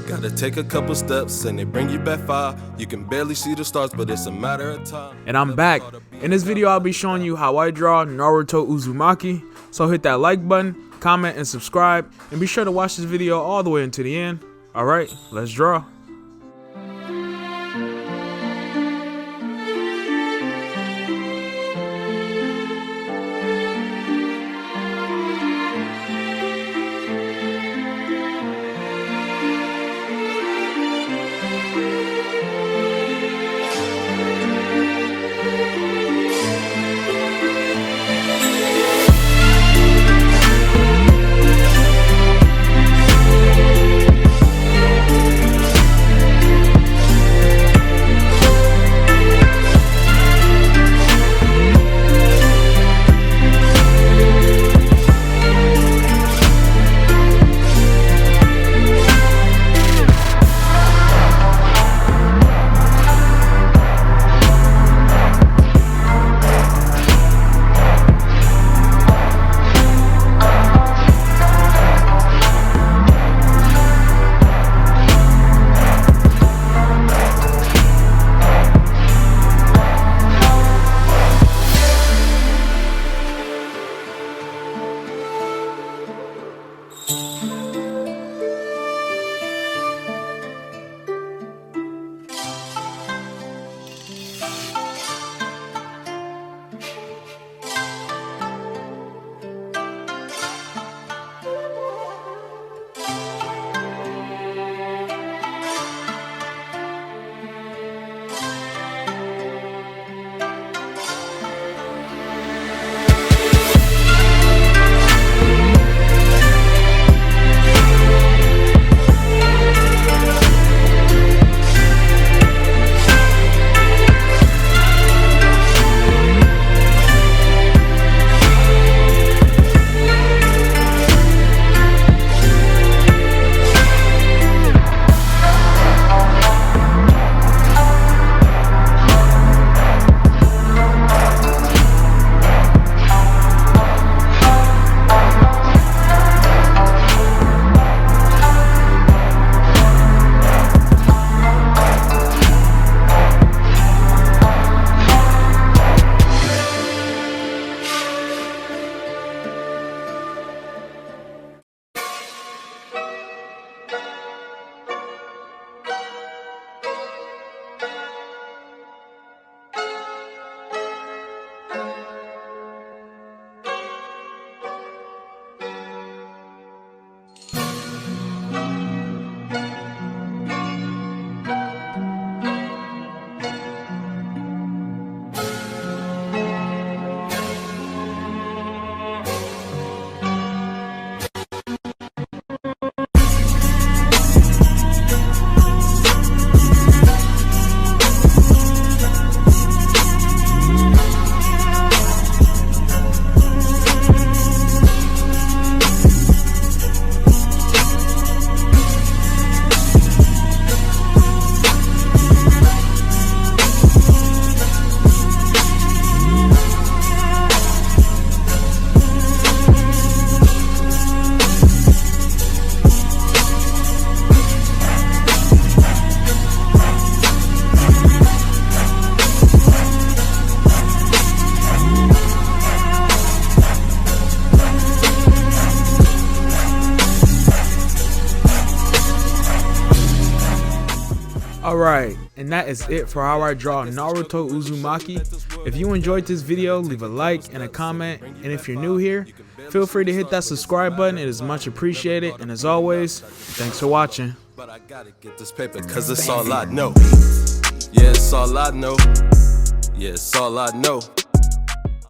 Gotta take a couple steps and they bring you back far. You can barely see the stars, but it's a matter of time. And I'm back. In this video, I'll be showing you how I draw Naruto Uzumaki. So hit that like button, comment, and subscribe. And be sure to watch this video all the way into the end. Alright, let's draw. Alright, and that is it for how I draw Naruto Uzumaki. If you enjoyed this video, leave a like and a comment, and if you're new here, feel free to hit that subscribe button. It is much appreciated, and as always, thanks for watching. But I gotta get this paper cause it's all I know. Yeah, it's all I know. Yeah, it's all I know.